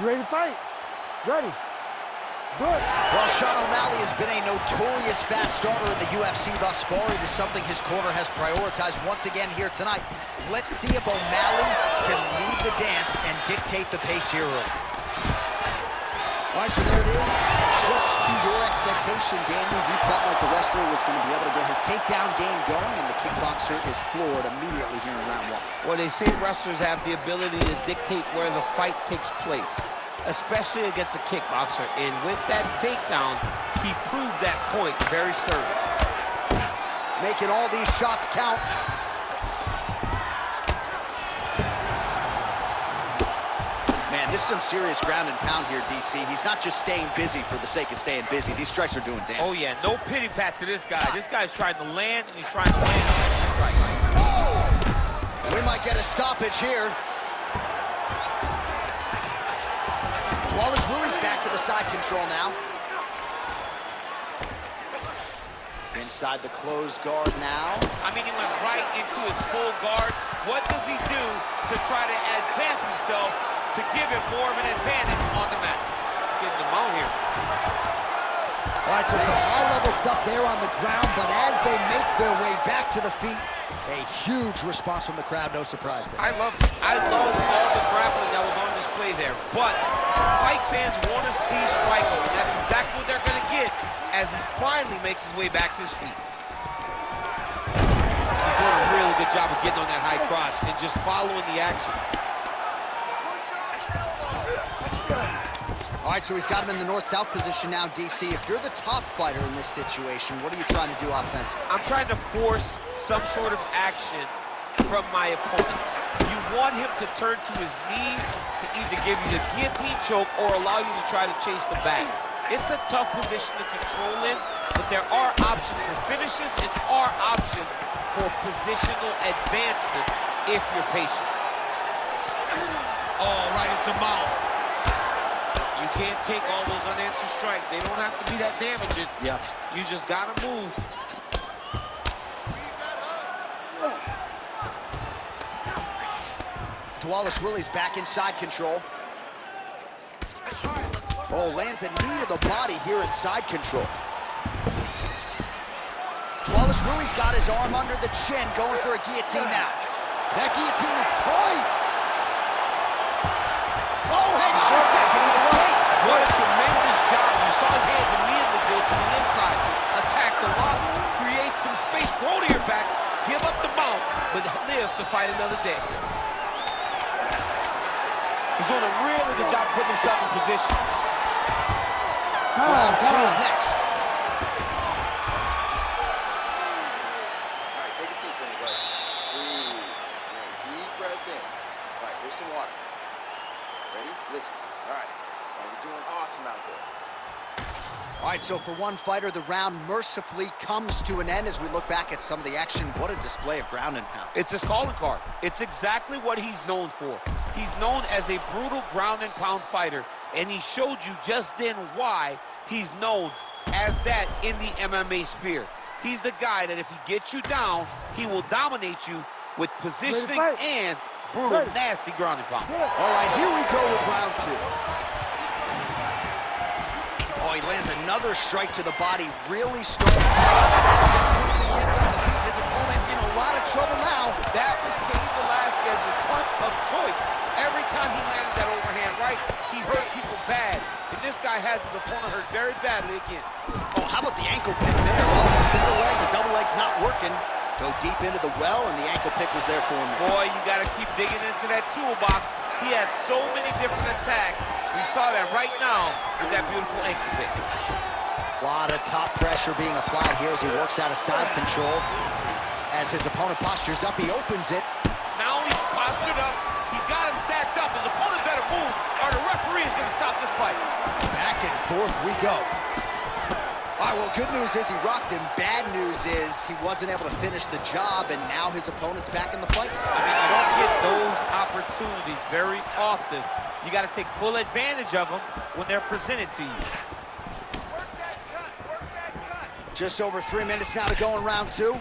You ready to fight? Ready. Good. Well, Sean O'Malley has been a notorious fast starter in the UFC thus far. It is something his corner has prioritized once again here tonight. Let's see if O'Malley can lead the dance and dictate the pace here early. All right, so there it is. Just to your expectation, Danny, you felt like the wrestler was going to be able to get his takedown game going, and the kickboxer is floored immediately here in round one. Well, they say wrestlers have the ability to dictate where the fight takes place, especially against a kickboxer. And with that takedown, he proved that point very sturdy. Making all these shots count. Man, this is some serious ground and pound here, DC. He's not just staying busy for the sake of staying busy. These strikes are doing damage. Oh, yeah, no pity pat to this guy. This guy's trying to land, and he's trying to land on the strike. Oh! We might get a stoppage here. Dvalishvili's back to the side control now. Inside the closed guard now. I mean, he went right into his full guard. What does he do to try to advance himself to give him more of an advantage on the mat? Getting him out here. All right, so some high-level stuff there on the ground, but as they make their way back to the feet, a huge response from the crowd, no surprise there. I love all the grappling that was on display there, but fight fans want to see Striker, and that's exactly what they're going to get as he finally makes his way back to his feet. He's doing a really good job of getting on that high cross and just following the action. All right, so he's got him in the north-south position now, DC. If you're the top fighter in this situation, what are you trying to do offensively? I'm trying to force some sort of action from my opponent. You want him to turn to his knees to either give you the guillotine choke or allow you to try to chase the back. It's a tough position to control in, but there are options for finishes and are options for positional advancement if you're patient. Oh, right into mount. You can't take all those unanswered strikes. They don't have to be that damaging. Yeah. You just gotta move. Dvalishvili's back inside control. Oh, lands a knee to the body here inside control. Dvalishvili's got his arm under the chin, going for a guillotine now. That guillotine is tight. Oh, hang on a second, he escapes. What a tremendous job. You saw his hands immediately go to the inside. Attack the lock, create some space, roll to your back, give up the mount, but live to fight another day. He's doing a really good job putting himself in position. Round two is next. All right, take a seat for me, buddy. Breathe. Deep breath in. All right, here's some water. Ready? Listen. All right. Now you're doing awesome out there. All right, so for one fighter, the round mercifully comes to an end as we look back at some of the action. What a display of ground and pound. It's his calling card. It's exactly what he's known for. He's known as a brutal ground and pound fighter, and he showed you just then why he's known as that in the MMA sphere. He's the guy that if he gets you down, he will dominate you with positioning and brutal, nasty ground and pound. All right, here we go with round two. Oh, he lands another strike to the body, really strong. Gets on the feet, his opponent in a lot of trouble now. That was Cain Velasquez's punch of choice. Every time he landed that overhand right, he hurt people bad. And this guy has his opponent hurt very badly again. Oh, how about the ankle pick there? Well, the single leg, the double leg's not working. Go deep into the well, and the ankle pick was there for him. Boy, you got to keep digging into that toolbox. He has so many different attacks. You saw that right now with that beautiful ankle pick. A lot of top pressure being applied here as he works out of side control. As his opponent postures up, he opens it. Now he's postured up. He's got him stacked up. His opponent better move, or the referee is going to stop this fight. Back and forth we go. All right, well, good news is he rocked him. Bad news is he wasn't able to finish the job, and now his opponent's back in the fight. I mean, you don't get those opportunities very often. You got to take full advantage of them when they're presented to you. Work that cut. Work that cut. Just over 3 minutes now to go in round two.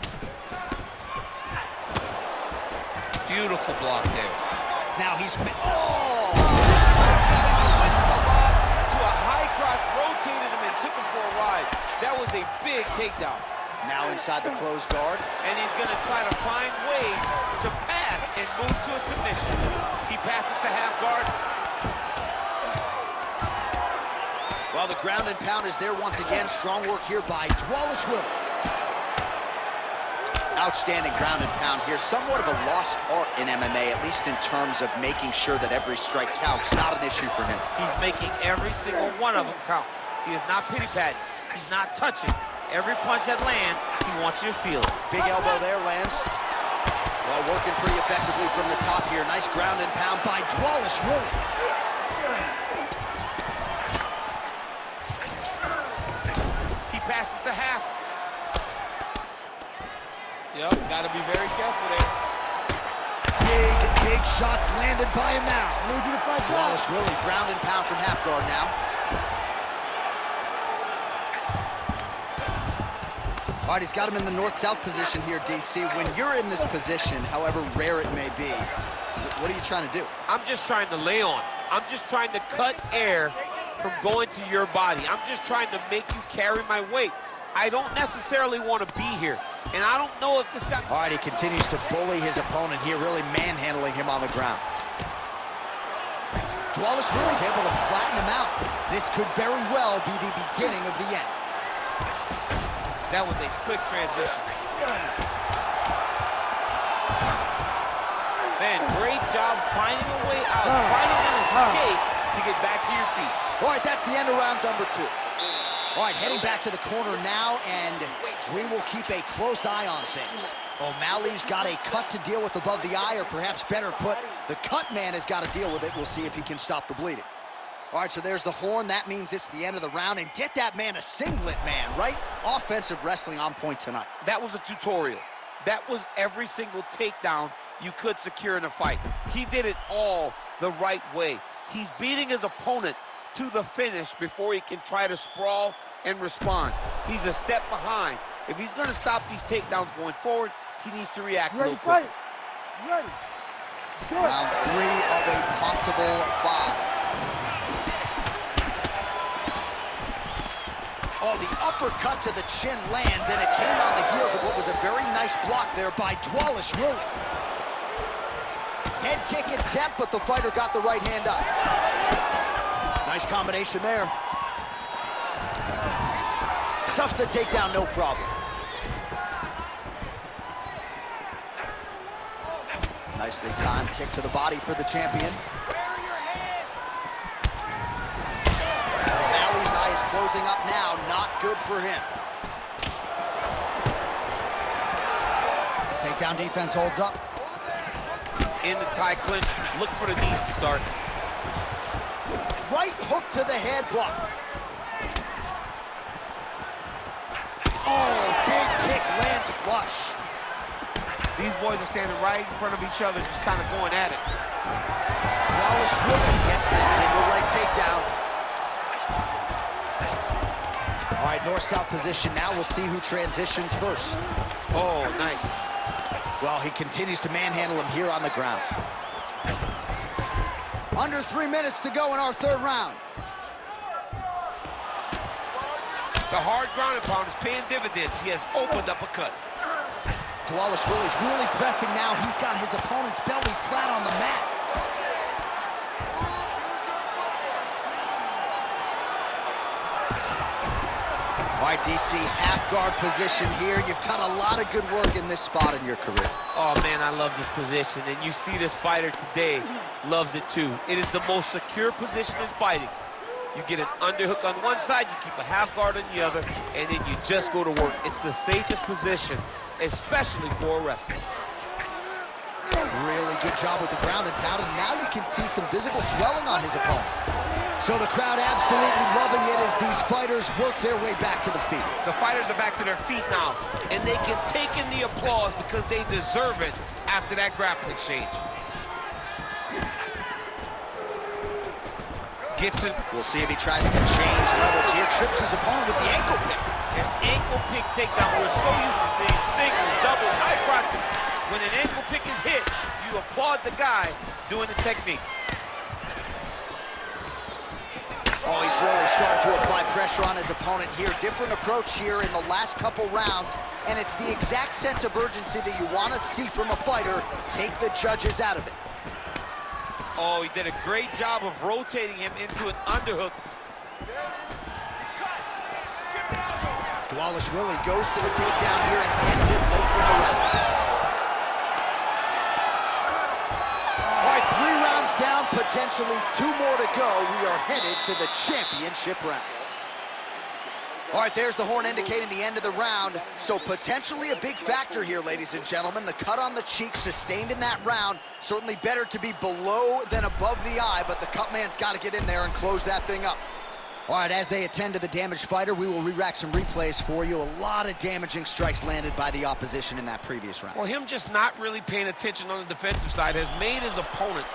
Beautiful block there. Now he's... Oh! Oh my God, he's inside the closed guard. And he's going to try to find ways to pass and move to a submission. He passes to half guard. Well, the ground and pound is there once again. Strong work here by Dvalishvili. Outstanding ground and pound here. Somewhat of a lost art in MMA, at least in terms of making sure that every strike counts. Not an issue for him. He's making every single one of them count. He is not pity-patting. He's not touching. Every punch that lands, he wants you to feel it. Big elbow there lands. Well, working pretty effectively from the top here. Nice ground and pound by Dvalishvili. He passes to half. Yep, got to be very careful there. Big shots landed by him now. I need you to fight back. Dvalishvili ground and pound from half guard now. All right, he's got him in the north-south position here, DC. When you're in this position, however rare it may be, what are you trying to do? I'm just trying to lay on. I'm just trying to cut air from going to your body. I'm just trying to make you carry my weight. I don't necessarily want to be here, and I don't know if this guy... All right, he continues to bully his opponent here, really manhandling him on the ground. Dvalishvili is able to flatten him out. This could very well be the beginning of the end. That was a slick transition. Man, great job finding a way out, finding an escape to get back to your feet. All right, that's the end of round number 2. All right, heading back to the corner now, and we will keep a close eye on things. O'Malley's got a cut to deal with above the eye, or perhaps better put, the cut man has got to deal with it. We'll see if he can stop the bleeding. All right, so there's the horn. That means it's the end of the round, and get that man a singlet, man, right? Offensive wrestling on point tonight. That was a tutorial. That was every single takedown you could secure in a fight. He did it all the right way. He's beating his opponent to the finish before he can try to sprawl and respond. He's a step behind. If he's going to stop these takedowns going forward, he needs to react a little quicker. Ready. Round 3 of a possible 5. Oh, the uppercut to the chin lands, and it came on the heels of what was a very nice block there by Dvalishvili. Head kick attempt, but the fighter got the right hand up. Nice combination there. Stuffs the takedown, no problem. Nicely timed kick to the body for the champion. O'Malley's eye is closing up now, not good for him. Takedown defense holds up. In the tie clinch, look for the knees to start. Right hook to the head blocked. Oh, big kick lands flush. These boys are standing right in front of each other, just kind of going at it. Dvalishvili gets the single leg takedown. All right, north-south position now. We'll see who transitions first. Oh, nice. Well, he continues to manhandle him here on the ground. Under 3 minutes to go in our 3rd round. The hard ground and pound is paying dividends. He has opened up a cut. Dvalishvili's really pressing now. He's got his opponent's belly flat on the mat. All right, DC, half guard position here. You've done a lot of good work in this spot in your career. Oh, man, I love this position. And you see this fighter today loves it, too. It is the most secure position in fighting. You get an underhook on one side, you keep a half guard on the other, and then you just go to work. It's the safest position, especially for a wrestler. Really good job with the ground and pound, and now you can see some visible swelling on his opponent. So the crowd absolutely loving it as these fighters work their way back to the feet. The fighters are back to their feet now, and they can take in the applause because they deserve it after that grappling exchange. Gets it. We'll see if he tries to change levels here. Trips his opponent with the ankle pick. An ankle pick takedown. We're so used to seeing singles, doubles, high crotches. When an ankle pick is hit, you applaud the guy doing the technique. Oh, he's really starting to apply pressure on his opponent here. Different approach here in the last couple rounds, and it's the exact sense of urgency that you want to see from a fighter. Take the judges out of it. Oh, he did a great job of rotating him into an underhook. Dvalishvili goes for the takedown here and gets it late in the round. All right, 3 rounds down, potentially 2 more to go. We are headed to the championship round. All right, there's the horn indicating the end of the round. So potentially a big factor here, ladies and gentlemen. The cut on the cheek sustained in that round. Certainly better to be below than above the eye, but the cut man's got to get in there and close that thing up. All right, as they attend to the damaged fighter, we will re-rack some replays for you. A lot of damaging strikes landed by the opposition in that previous round. Well, him just not really paying attention on the defensive side has made his opponent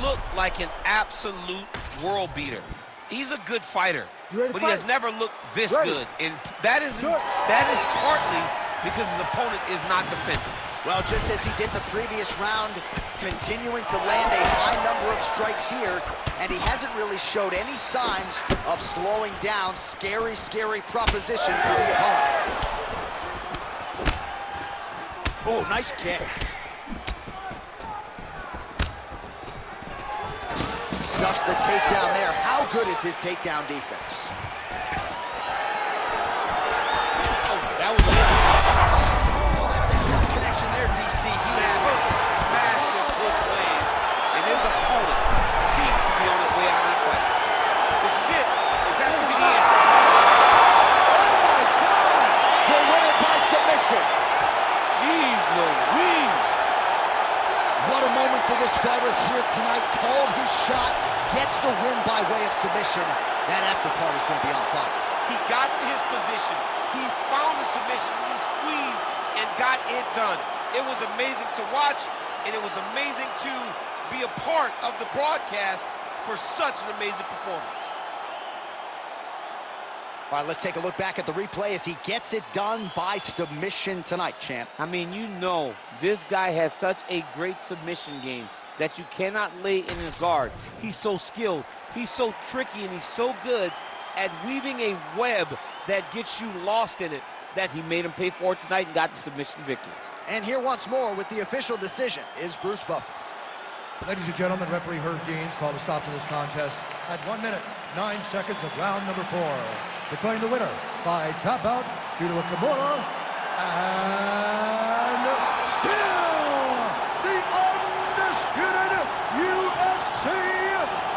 look like an absolute world beater. He's a good fighter, but he has never looked this good. And that is partly because his opponent is not defensive. Well, just as he did in the previous round, continuing to land a high number of strikes here, and he hasn't really showed any signs of slowing down. Scary, scary proposition for the opponent. Oh, nice kick. Stuffs the takedown there. How good is his takedown defense? Oh, that was That's a huge connection there, DC. He is hurt. massive hook lands, and his opponent seems to be on his way out of the fight. This has to be the end. The winner by submission. Jeez Louise. What a moment for this fighter here tonight. Called his shot, gets the win by way of submission. That after part is going to be on fire. He got in his position. He found the submission. He squeezed and got it done. It was amazing to watch, and it was amazing to be a part of the broadcast for such an amazing performance. All right, let's take a look back at the replay as he gets it done by submission tonight, champ. I mean, you know, this guy has such a great submission game that you cannot lay in his guard. He's so skilled, he's so tricky, and he's so good at weaving a web that gets you lost in it that he made him pay for it tonight and got the submission victory. And here once more with the official decision is Bruce Buffer. Ladies and gentlemen, referee Herb Deans called a stop to this contest at 1 minute, 9 seconds of round number 4. Declaring the winner by tap out due to a Kimura, and still the undisputed UFC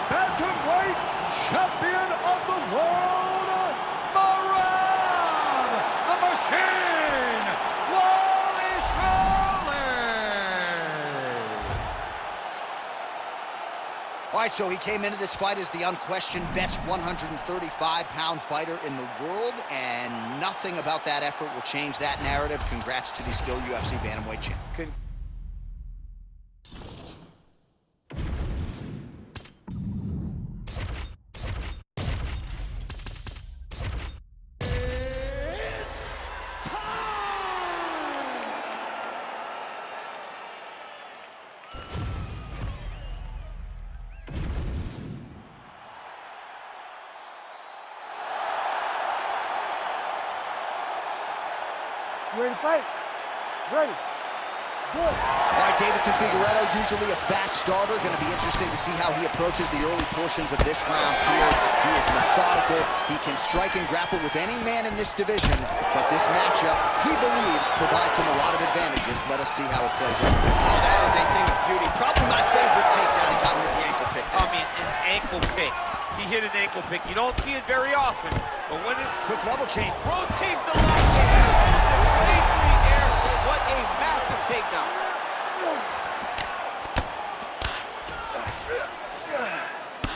bantamweight champion of the world, Merab, the Machine, Dvalishvili. All right, so he came into this fight as the unquestioned best 135-pound fighter in the world, and nothing about that effort will change that narrative. Congrats to the still UFC bantamweight champ. Ready to fight? Ready. Good. All right, Davison Figueiredo, usually a fast starter. Going to be interesting to see how he approaches the early portions of this round here. He is methodical. He can strike and grapple with any man in this division, but this matchup, he believes, provides him a lot of advantages. Let us see how it plays out. Oh, that is a thing of beauty. Probably my favorite takedown. He got him with the ankle pick. I mean, an ankle pick. He hit an ankle pick. You don't see it very often, but when it Quick level change. rotates the lock and way through the air, what a massive takedown.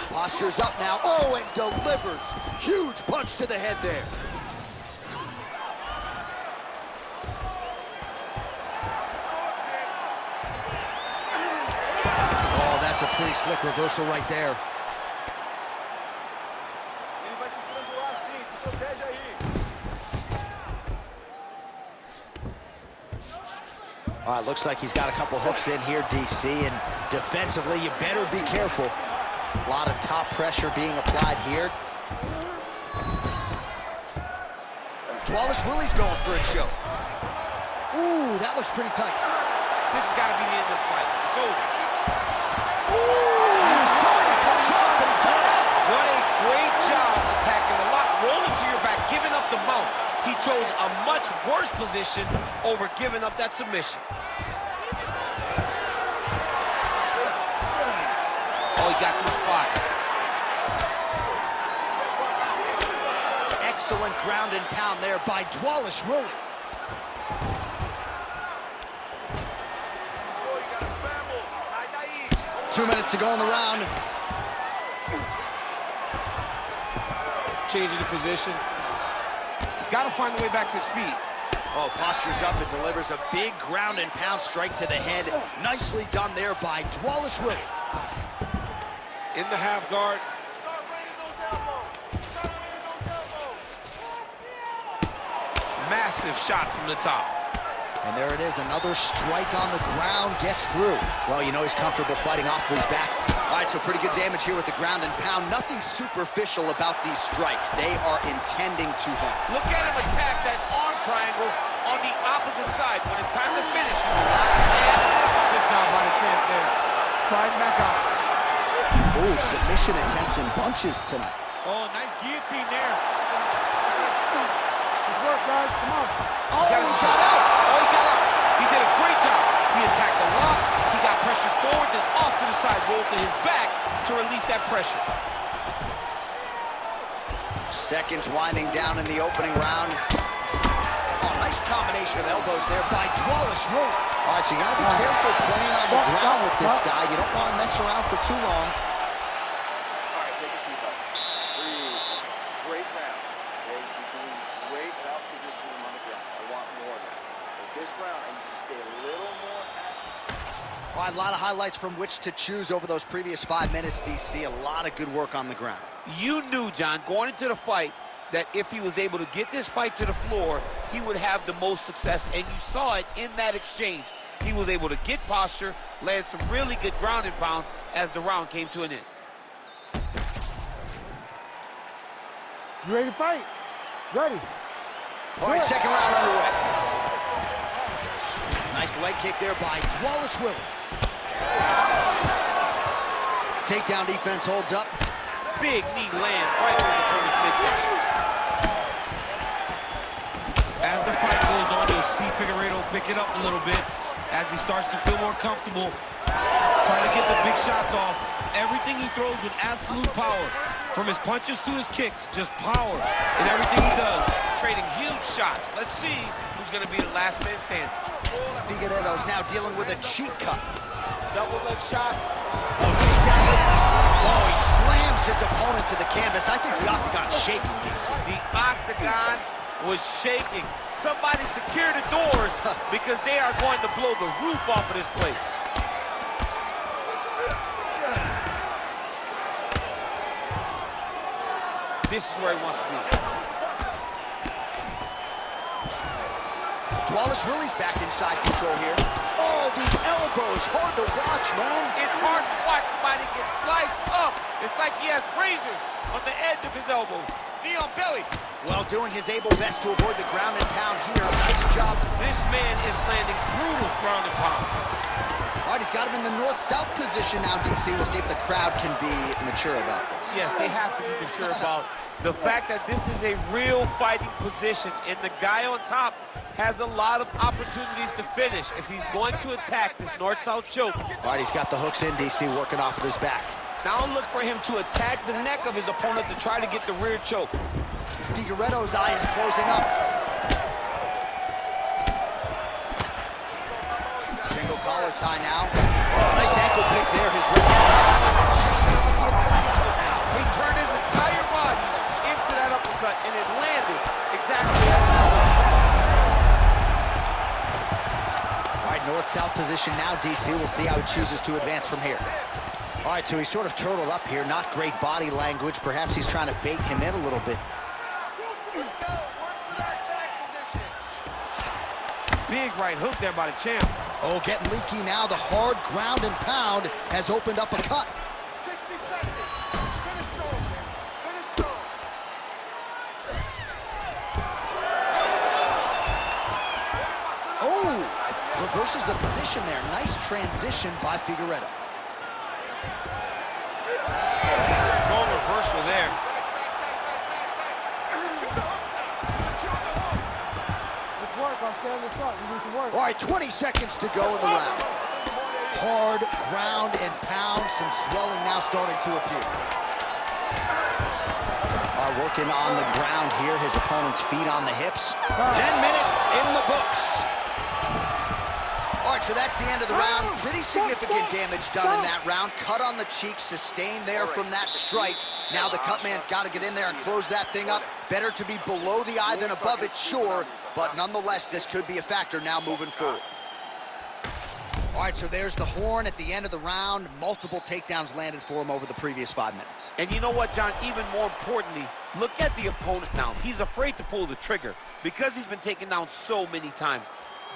Posture's up now. Oh, and delivers. Huge punch to the head there. Oh, that's a pretty slick reversal right there. All right, looks like he's got a couple hooks in here, DC, and defensively, you better be careful. A lot of top pressure being applied here. Dvalishvili's going for a choke. Ooh, that looks pretty tight. This has got to be the end of the fight. It's over. Ooh, sorry to catch up, but he got out. What a great job attacking the lock, rolling to your back, giving up the mount. He chose a much worse position over giving up that submission. Oh, he got to the spot. Excellent ground and pound there by Dvalishvili. 2 minutes to go in the round. Changing the position. He's got to find a way back to his feet. Oh, postures up and delivers a big ground and pound strike to the head. Nicely done there by Dvalishvili. In the half guard. Start raining those elbows. Start raining those elbows. Massive shot from the top. And there it is, another strike on the ground, gets through. Well, you know he's comfortable fighting off of his back. All right, so pretty good damage here with the ground and pound. Nothing superficial about these strikes. They are intending to harm. Look at him attack that arm triangle on the opposite side. When it's time to finish, he will lock his hands. Good job by the champ there. Sliding back out. Oh, submission attempts in bunches tonight. Oh, nice guillotine there. Good work, guys. Come on. Oh, he got out. Oh, he got out. He did a great job. He attacked the lock. He got pressure forward, then off to the side, rolled to his back to release that pressure. Seconds winding down in the opening round. Oh, nice combination of elbows there by Dvalishvili. All right, so you gotta be careful playing on the ground with this guy. You don't want to mess around for too long. All right, take a seat, buddy. Breathe. Great round. Okay, you're doing great without positioning him on the ground. I want more of that. But this round, I need you to stay a little more active. All right, a lot of highlights from which to choose over those previous 5 minutes, DC. A lot of good work on the ground. You knew, John, going into the fight, that if he was able to get this fight to the floor, he would have the most success, and you saw it in that exchange. He was able to get posture, land some really good ground and pound as the round came to an end. You ready to fight? Ready. All right, second round underway. Nice leg kick there by Dvalishvili. Takedown defense holds up. Big knee land right in the opponent's midsection. As the fight goes on, you'll see Figueiredo pick it up a little bit as he starts to feel more comfortable, trying to get the big shots off. Everything he throws with absolute power, from his punches to his kicks, just power in everything he does. Trading huge shots. Let's see who's going to be the last man standing. Figueiredo's now dealing with a cheek cut. Double leg shot. Oh, he slams his opponent to the canvas. I think the octagon's shaking, DC. The octagon was shaking. Somebody secure the doors because they are going to blow the roof off of this place. This is where he wants to be. Dvalishvili's back inside control here. Oh, these elbows, hard to watch, man. It's hard to watch somebody get sliced up. It's like he has razors on the edge of his elbow. Knee on belly. Well, doing his able best to avoid the ground and pound here. Nice job. This man is landing brutal ground and pound. All right, he's got him in the north-south position now, DC. We'll see if the crowd can be mature about this. Yes, they have to be mature about the fact that this is a real fighting position, and the guy on top has a lot of opportunities to finish if he's going to attack this north-south choke. All right, he's got the hooks in, DC, working off of his back. Now look for him to attack the neck of his opponent to try to get the rear choke. Figueiredo's eye is closing up. Single collar tie now. Oh, nice ankle pick there. His wrist. He turned his entire body into that uppercut, and it landed exactly as he wanted. All right, north-south position now, DC. We'll see how he chooses to advance from here. All right, so he's sort of turtled up here. Not great body language. Perhaps he's trying to bait him in a little bit. Let's go. Work for that back position. Big right hook there by the champ. Oh, getting leaky now. The hard ground and pound has opened up a cut. 60 seconds. Finish strong, man. Finish strong. reverses the position there. Nice transition by Figueredo. Strong reversal there. Let's work on standing this up. You need to work. All right, 20 seconds to go in the round. Hard ground and pound. Some swelling now starting to appear. Working on the ground here. His opponent's feet on the hips. 10 minutes in the books. All right, so that's the end of the round. Pretty significant damage done in that round. Cut on the cheek, sustained there from that strike. Now the cut man's got to get in there and close that thing up. Better to be below the eye than above it, sure. But nonetheless, this could be a factor now moving forward. All right, so there's the horn at the end of the round. Multiple takedowns landed for him over the previous 5 minutes. And you know what, John? Even more importantly, look at the opponent now. He's afraid to pull the trigger because he's been taken down so many times.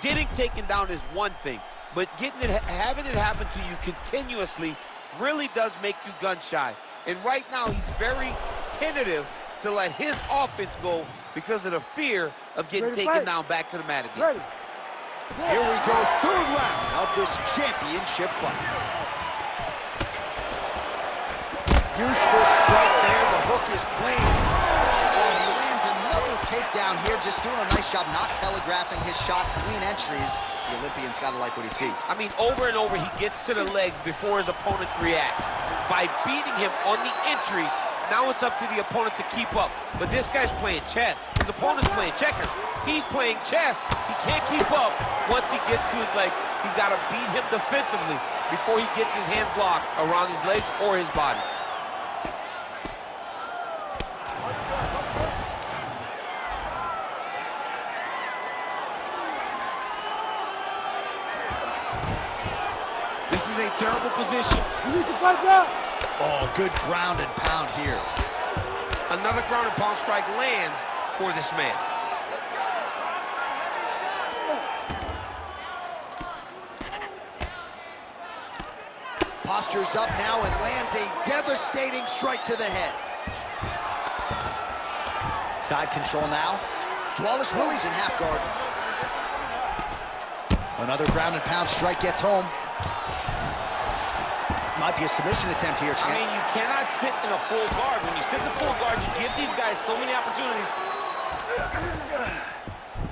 Getting taken down is one thing, but having it happen to you continuously really does make you gun shy. And right now, he's very tentative to let his offense go because of the fear of getting taken down back to the mat again. Ready. Here we go, third round of this championship fight. Useful strike there, the hook is clean. Oh, he lands another takedown here, just doing a nice job not telegraphing his shot, clean entries. The Olympian's gotta like what he sees. I mean, over and over, he gets to the legs before his opponent reacts. By beating him on the entry, now it's up to the opponent to keep up. But this guy's playing chess. His opponent's playing checkers. He's playing chess. He can't keep up. Once he gets to his legs, he's got to beat him defensively before he gets his hands locked around his legs or his body. This is a terrible position. You need to fight that. Oh, good ground and pound here. Another ground and pound strike lands for this man. Postures up now and lands a devastating strike to the head. Side control now. Dvalishvili's in half guard. Another ground and pound strike gets home. Might be a submission attempt here, champ. I mean, you cannot sit in a full guard. When you sit in the full guard, you give these guys so many opportunities.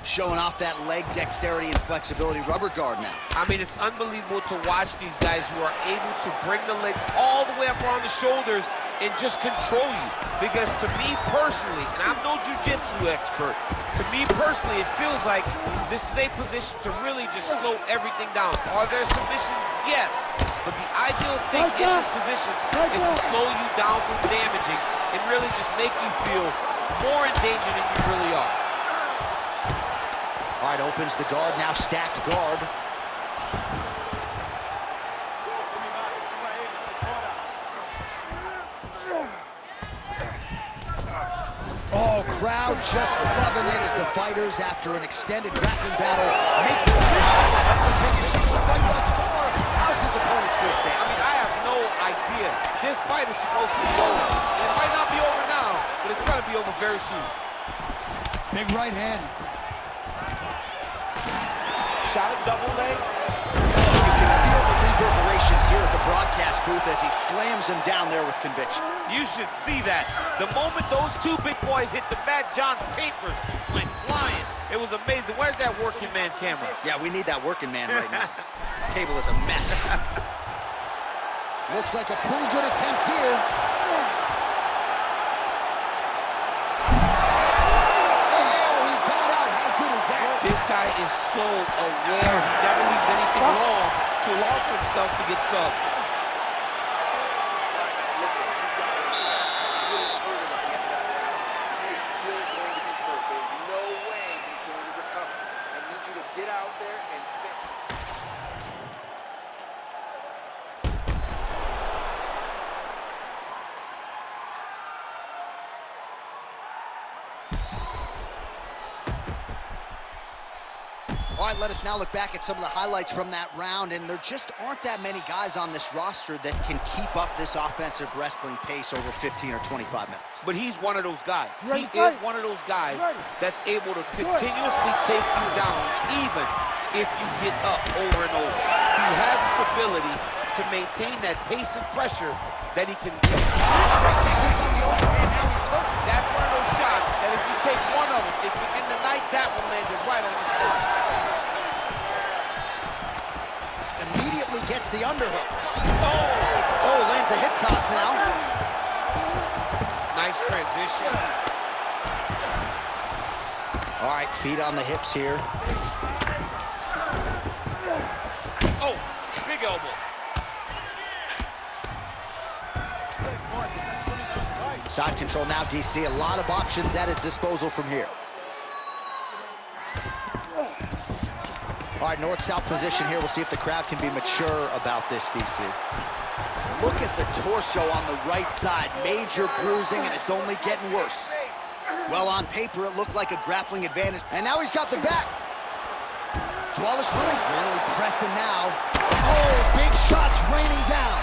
Showing off that leg dexterity and flexibility. Rubber guard now. I mean, it's unbelievable to watch these guys who are able to bring the legs all the way up around the shoulders and just control you. Because to me personally, and I'm no jiu-jitsu expert, to me personally, it feels like this is a position to really just slow everything down. Are there submissions? Yes. But the ideal thing in this position is to slow you down from damaging and really just make you feel more in danger than you really are. All right, opens the guard, now stacked guard. Oh, crowd just loving it as the fighters, after an extended grappling battle, make the That's the biggest she's the fight thus far. How's his opponent still I standing? mean, I have no idea. This fight is supposed to be over. It might not be over now, but it's going to be over very soon. Big right hand. Shot a double leg. You can feel the reverberations here at the broadcast booth as he slams him down there with conviction. You should see that. The moment those two big boys hit the mat, John's papers went flying. It was amazing. Where's that working man camera? Yeah, we need that working man right now. This table is a mess. Looks like a pretty good attempt here. This guy is so aware. He never leaves anything long to allow for himself to get subbed. Listen, he got really hurt at the end of that round. He is still going to be hurt. There's no way he's going to recover. I need you to get out there and fit. All right, let us now look back at some of the highlights from that round, and there just aren't that many guys on this roster that can keep up this offensive wrestling pace over 15 or 25 minutes. But he's one of those guys. He Ready, is fight. one of those guys Ready. that's able to continuously take you down, even if you get up over and over. He has this ability to maintain that pace and pressure that he can do. That's one of those shots that if you take one of them, it can end the night. That one landed right on the spot. Immediately gets the underhook. Oh, lands a hip toss now. Nice transition. All right, feet on the hips here. Oh, big elbow. Side control now, DC. A lot of options at his disposal from here. All right, north-south position here. We'll see if the crowd can be mature about this, DC. Look at the torso on the right side. Major bruising, and it's only getting worse. Well, on paper, it looked like a grappling advantage. And now he's got the back. Dvalishvili's really pressing now. Oh, big shots raining down.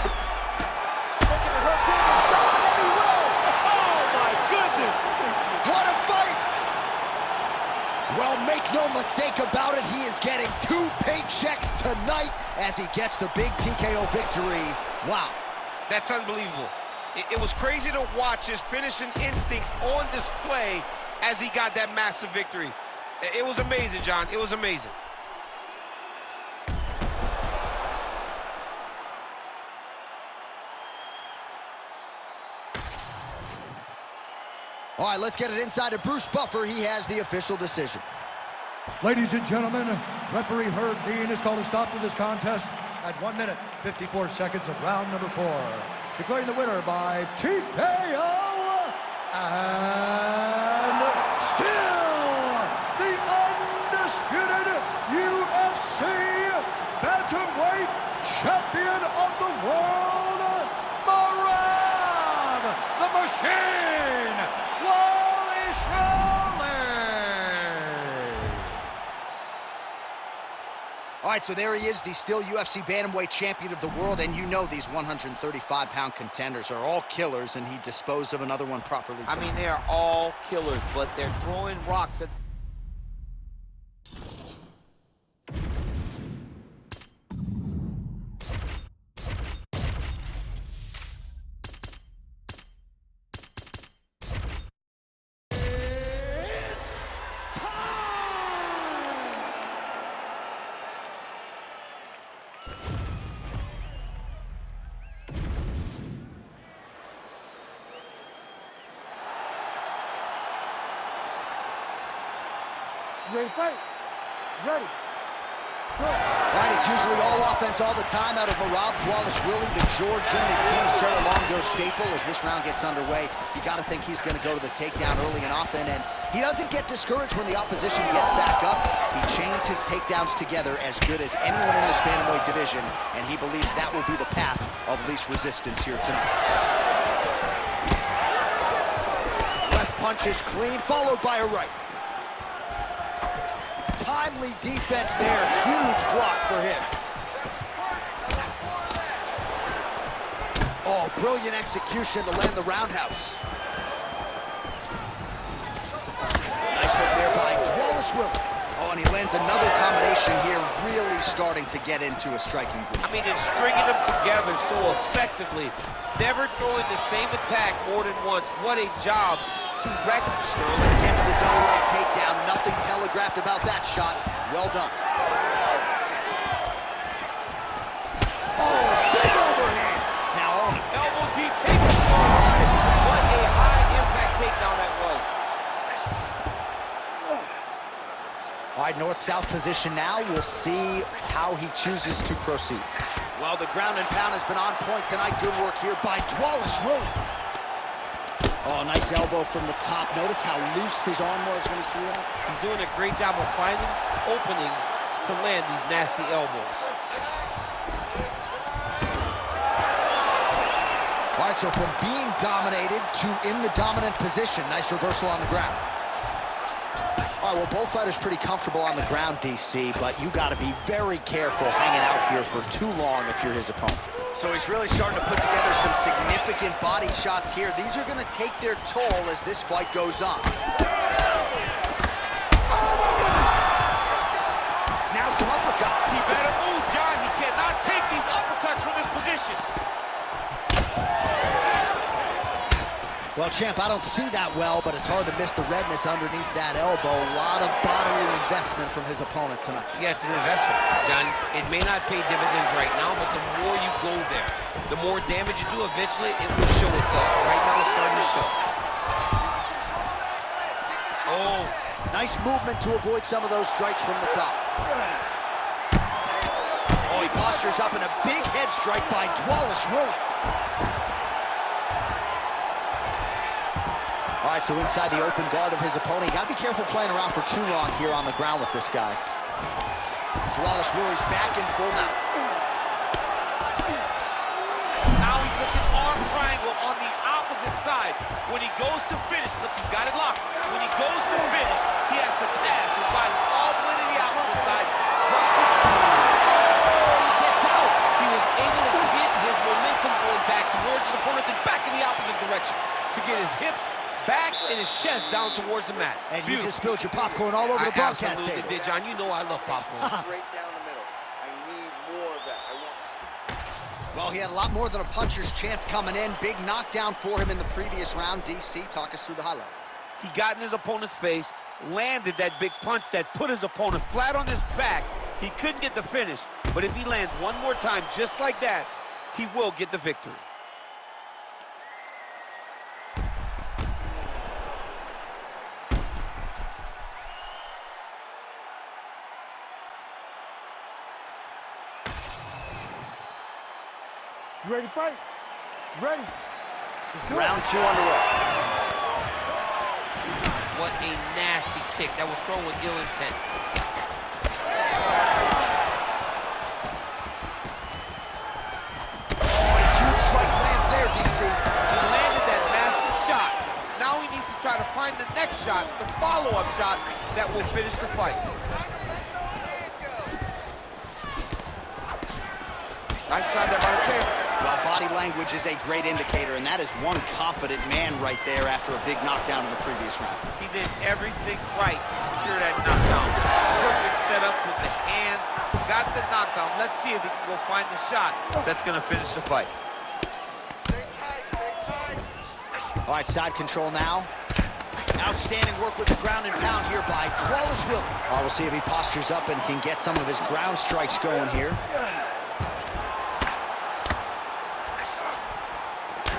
Looking at her big and stop it, and he will. Oh, my goodness. What a fight! Well, make no mistake about it, he is getting 2 paychecks tonight as he gets the big TKO victory. Wow. That's unbelievable. It was crazy to watch his finishing instincts on display as he got that massive victory. It was amazing, John. It was amazing. All right, let's get it inside to Bruce Buffer. He has the official decision. Ladies and gentlemen, referee Herb Dean has called a stop to this contest at 1 minute, 54 seconds of round number 4. Declaring the winner by TKO, and still the undisputed UFC bantamweight champion of the world, Merab, the Machine, Dvalishvili. All right, so there he is, the still UFC bantamweight champion of the world, and you know these 135-pound contenders are all killers, and he disposed of another one properly tonight. I mean, they are all killers, but they're throwing rocks at... Ready to fight? Ready. All right, it's usually all offense all the time out of Merab. Dvalishvili, the Georgian, the Team Sarah Longo staple. As this round gets underway, you got to think he's going to go to the takedown early and often, and he doesn't get discouraged when the opposition gets back up. He chains his takedowns together as good as anyone in this bantamweight division, and he believes that will be the path of least resistance here tonight. Left punch is clean, followed by a right. Timely defense there, huge block for him. Oh, brilliant execution to land the roundhouse. Nice hook there by Dvalishvili. Oh, and he lands another combination here, really starting to get into a striking groove. I mean, it's stringing them together so effectively, never throwing the same attack more than once. What a job to wreck. Sterling gets the double leg takedown. Nothing telegraphed about that shot. Well done. Oh, big overhand. Now, Elbow deep takedown. What a high impact takedown that was. all right, north-south position now. We'll see how he chooses to proceed. Well, the ground and pound has been on point tonight. Good work here by Dvalishvili. Oh, nice elbow from the top. Notice how loose his arm was when he threw that. He's doing a great job of finding openings to land these nasty elbows. All right, so from being dominated to in the dominant position. Nice reversal on the ground. All right, well, both fighters pretty comfortable on the ground, DC, but you got to be very careful hanging out here for too long if you're his opponent. So he's really starting to put together some significant body shots here. These are going to take their toll as this fight goes on. Now some upper submission. Well, champ, I don't see that well, but it's hard to miss the redness underneath that elbow. A lot of bodily investment from his opponent tonight. Yeah, it's an investment, John. It may not pay dividends right now, but the more you go there, the more damage you do, eventually it will show itself. Right now, it's starting to show. Oh, nice movement to avoid some of those strikes from the top. Oh, he postures up in a big head strike by Dvalishvili. All right, so inside the open guard of his opponent. You gotta be careful playing around for too long here on the ground with this guy. Dvalishvili's back in full mount. Now he's looking arm triangle on the opposite side. When he goes to finish, look, he's got it locked. When he goes to finish, he has to pass his body all the way to the opposite side, drop his... Oh, he gets out. He was able to get his momentum going back towards his opponent and back in the opposite direction to get his hips back and his chest down towards the mat. And you just spilled your popcorn all over the broadcast table. Absolutely did, John. You know I love popcorn. Straight down the middle. I need more of that. I want... Well, he had a lot more than a puncher's chance coming in. Big knockdown for him in the previous round. DC, talk us through the highlight. He got in his opponent's face, landed that big punch that put his opponent flat on his back. He couldn't get the finish, but if he lands one more time just like that, he will get the victory. You ready to fight? Ready. Round 2 underway. What a nasty kick. That was thrown with ill intent. Huge strike lands there, DC. He landed that massive shot. Now he needs to try to find the next shot, the follow-up shot that will finish the fight. Nice shot there by the chest. Well, body language is a great indicator, and that is one confident man right there after a big knockdown in the previous round. He did everything right to secure that knockdown. Perfect setup with the hands, got the knockdown. Let's see if he can go find the shot that's going to finish the fight. Stay tight, stay tight. All right, side control now. Outstanding work with the ground and pound here by Dvalishvili. We'll see if he postures up and can get some of his ground strikes going here.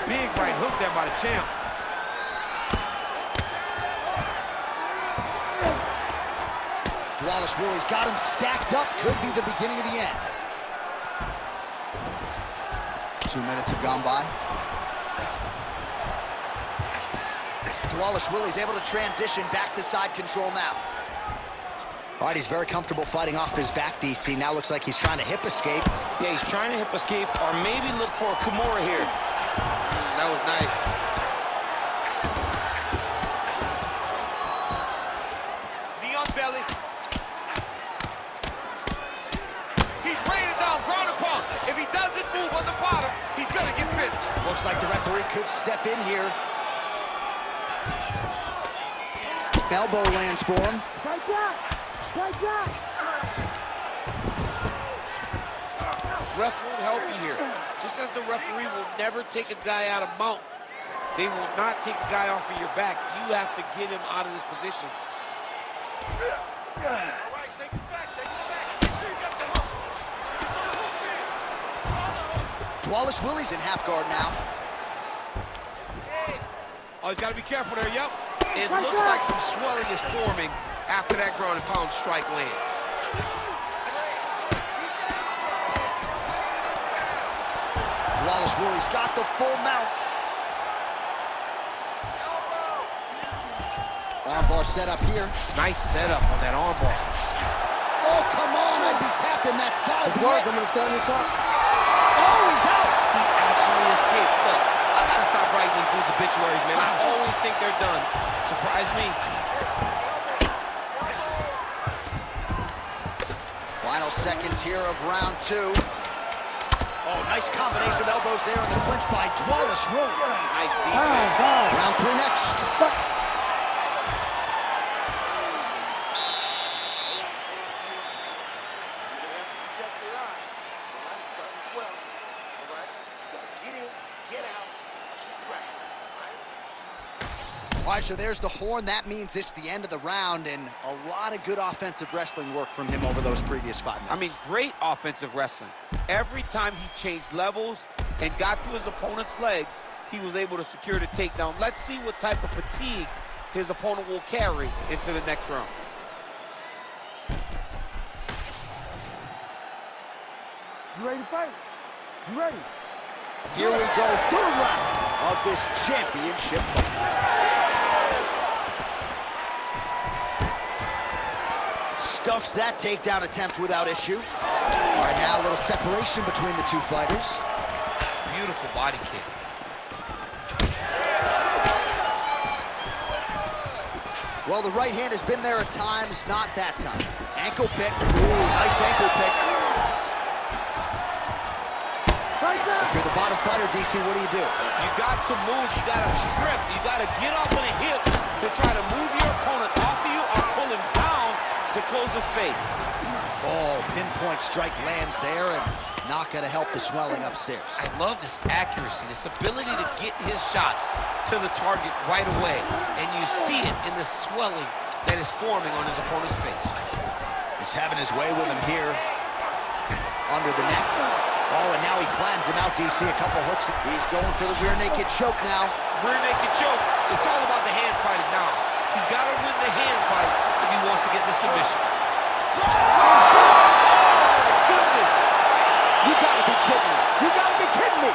Big right hook there by the champ. Dvalishvili's got him stacked up. Could be the beginning of the end. 2 minutes have gone by. Dvalishvili's able to transition back to side control now. All right, he's very comfortable fighting off his back, DC. Now looks like he's trying to hip escape. Yeah, he's trying to hip escape or maybe look for a Kimura here. That was nice. Knee on belly. He's raining down, ground and pound. If he doesn't move on the bottom, he's gonna get finished. Looks like the referee could step in here. Elbow lands for him. Fight back. Fight back. Ref won't help you here. Just as the referee will never take a guy out of mount, they will not take a guy off of your back. You have to get him out of this position. All right, take his back, take his back. Make sure you got the hook. Dvalishvili's in half guard now. Oh, he's got to be careful there, yep. It looks like some swelling is forming after that ground and pound strike lands. Dvalishvili's got the full mount. Armbar set up here. Nice setup on that armbar. Oh, come on, I'd be tapping. That's gotta be it. I'm gonna stand this up. Oh, he's out. He actually escaped. Look, I gotta stop writing these dudes obituaries, man. I always think they're done. Surprise me. Final seconds here of round 2. Oh, nice combination of elbows there in the clinch by Dvalishvili. Nice defense. Round 3 next. Check your eye. All right, it's starting to swell. All right. right, so there's the horn. That means it's the end of the round, and a lot of good offensive wrestling work from him over those previous 5 minutes. I mean, great offensive wrestling. Every time he changed levels and got to his opponent's legs, he was able to secure the takedown. Let's see what type of fatigue his opponent will carry into the next round. You ready to fight? You ready? Here we go, third round of this championship fight. Stuffs that takedown attempt without issue. All right, now a little separation between the two fighters. Beautiful body kick. Well, the right hand has been there at times, not that time. Ankle pick. Ooh, nice ankle pick. If you're the bottom fighter, DC, what do? You got to move, you got to strip, you got to get off on a hip to try to move your opponent off of you or pull him down to close the space. Oh, pinpoint strike lands there and not going to help the swelling upstairs. I love this accuracy, this ability to get his shots to the target right away. And you see it in the swelling that is forming on his opponent's face. He's having his way with him here. Under the neck. Oh, and now he flattens him out, DC. A couple hooks. He's going for the rear naked choke now. Rear naked choke. It's all about the hand fighting now. He's got to win the hand fight if he wants to get the submission. Oh, Goodness. You gotta be kidding me. You gotta be kidding me.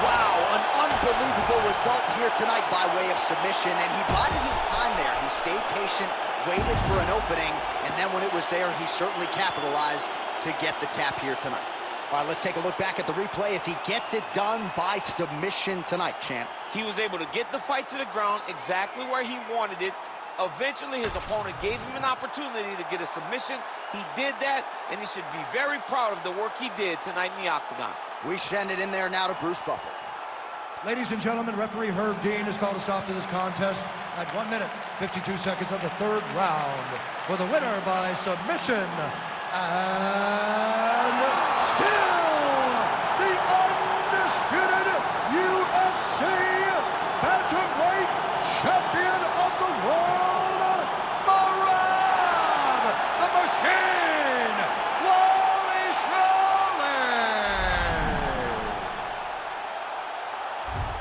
wow, an unbelievable result here tonight by way of submission, and he bided his time there. He stayed patient, waited for an opening, and then when it was there, he certainly capitalized to get the tap here tonight. All right, let's take a look back at the replay as he gets it done by submission tonight, champ. He was able to get the fight to the ground exactly where he wanted it. Eventually, his opponent gave him an opportunity to get a submission. He did that, and he should be very proud of the work he did tonight in the octagon. We send it in there now to Bruce Buffer. Ladies and gentlemen, referee Herb Dean has called a stop to this contest at 1 minute, 52 seconds of the third round for the winner by submission. And